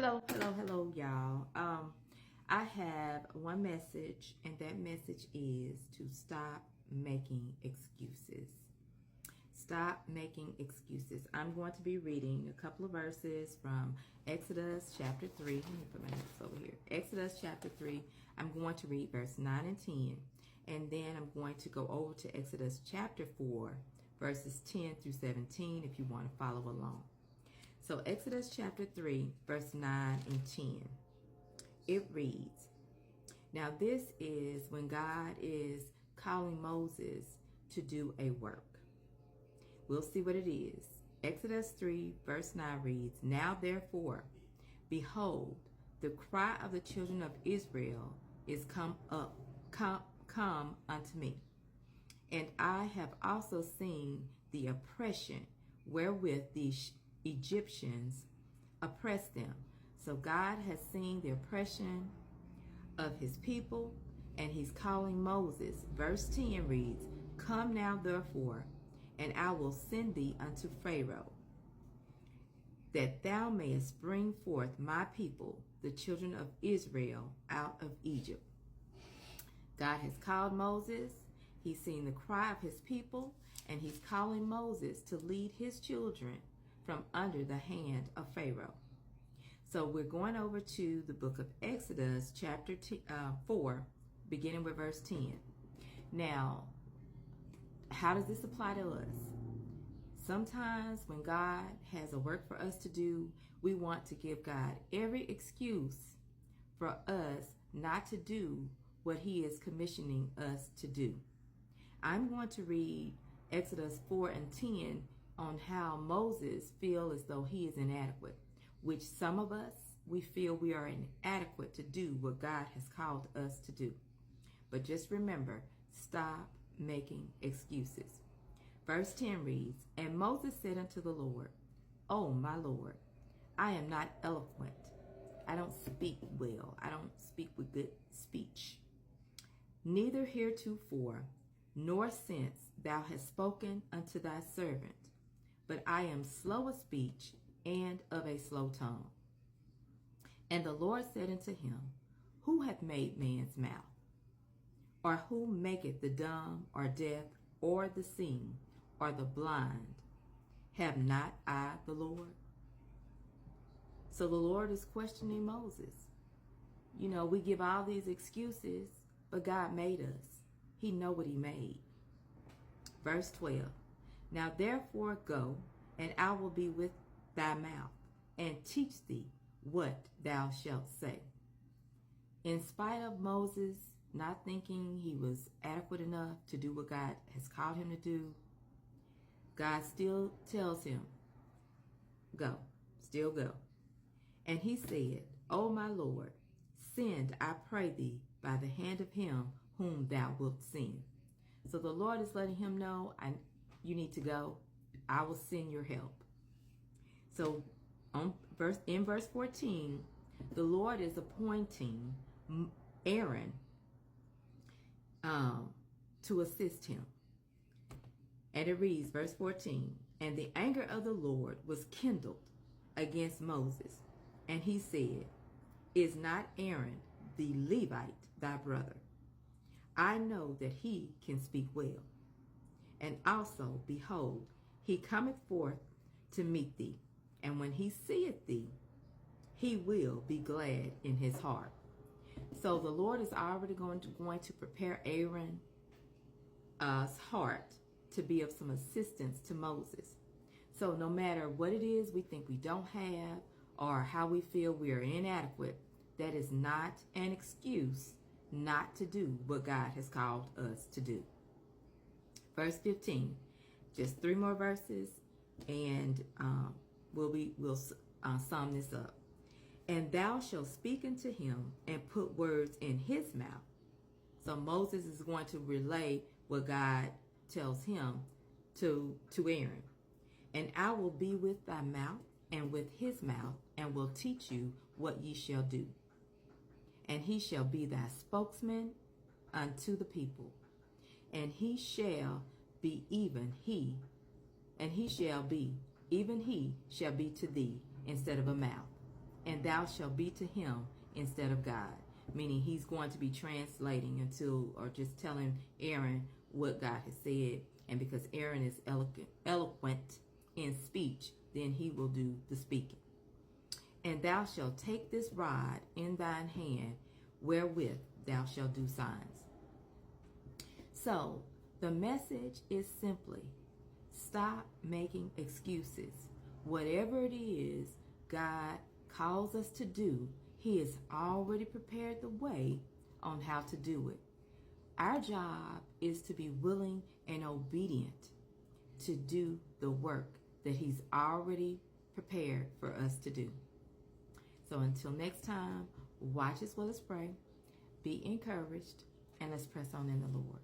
Hello, y'all. I have one message, and that message is to stop making excuses. Stop making excuses. I'm going to be reading a couple of verses from Exodus chapter 3. Let me put my notes over here. Exodus chapter 3. I'm going to read verse 9 and 10. And then I'm going to go over to Exodus chapter 4, verses 10 through 17 if you want to follow along. So Exodus chapter 3, verse 9 and 10. It reads, "Now this is when God is calling Moses to do a work." We'll see what it is. Exodus 3, verse 9 reads, "Now therefore, behold, the cry of the children of Israel is come unto me. And I have also seen the oppression wherewith the Egyptians oppressed them." So God has seen the oppression of his people, and he's calling Moses. Verse 10 reads, "Come now therefore, and I will send thee unto Pharaoh, that thou mayest bring forth my people, the children of Israel, out of Egypt." God has called Moses. He's seen the cry of his people, and he's calling Moses to lead his children from under the hand of Pharaoh. So we're going over to the book of Exodus chapter 4, beginning with verse 10. Now, how does this apply to us? Sometimes when God has a work for us to do, we want to give God every excuse for us not to do what he is commissioning us to do. I'm going to read Exodus 4 and 10 on how Moses feels as though he is inadequate, which some of us, we feel we are inadequate to do what God has called us to do. But just remember, stop making excuses. Verse 10 reads, "And Moses said unto the Lord, O my Lord, I am not eloquent. I don't speak well. I don't speak with good speech. Neither heretofore, nor since thou hast spoken unto thy servant, but I am slow of speech and of a slow tongue." And the Lord said unto him, "Who hath made man's mouth? Or who maketh the dumb, or deaf, or the seeing, or the blind? Have not I the Lord?" So the Lord is questioning Moses. You know, we give all these excuses, but God made us. He know what he made. Verse 12, "Now therefore go, and I will be with thy mouth, and teach thee what thou shalt say." In spite of Moses not thinking he was adequate enough to do what God has called him to do, God still tells him, go, still go. And he said, "O my Lord, send, I pray thee, by the hand of him whom thou wilt send." So the Lord is letting him know, you need to go. I will send your help. So in verse 14, the Lord is appointing Aaron to assist him. And it reads, verse 14, "And the anger of the Lord was kindled against Moses. And he said, Is not Aaron the Levite thy brother? I know that he can speak well. And also, behold, he cometh forth to meet thee. And when he seeth thee, he will be glad in his heart." So the Lord is already going to prepare Aaron's heart to be of some assistance to Moses. So no matter what it is we think we don't have, or how we feel we are inadequate, that is not an excuse not to do what God has called us to do. Verse 15, just 3 more verses, and we'll sum this up. "And thou shalt speak unto him, and put words in his mouth." So Moses is going to relay what God tells him to Aaron. "And I will be with thy mouth, and with his mouth, and will teach you what ye shall do. And he shall be thy spokesman unto the people. And he shall be even he shall be to thee instead of a mouth. and thou shalt be to him instead of God. Meaning he's going to be translating or just telling Aaron what God has said. And because Aaron is eloquent in speech, then he will do the speaking. And thou shalt take this rod in thine hand, wherewith thou shalt do signs. So the message is simply, stop making excuses. Whatever it is God calls us to do, he has already prepared the way on how to do it. Our job is to be willing and obedient to do the work that he's already prepared for us to do. So until next time, watch as well as pray, be encouraged, and let's press on in the Lord.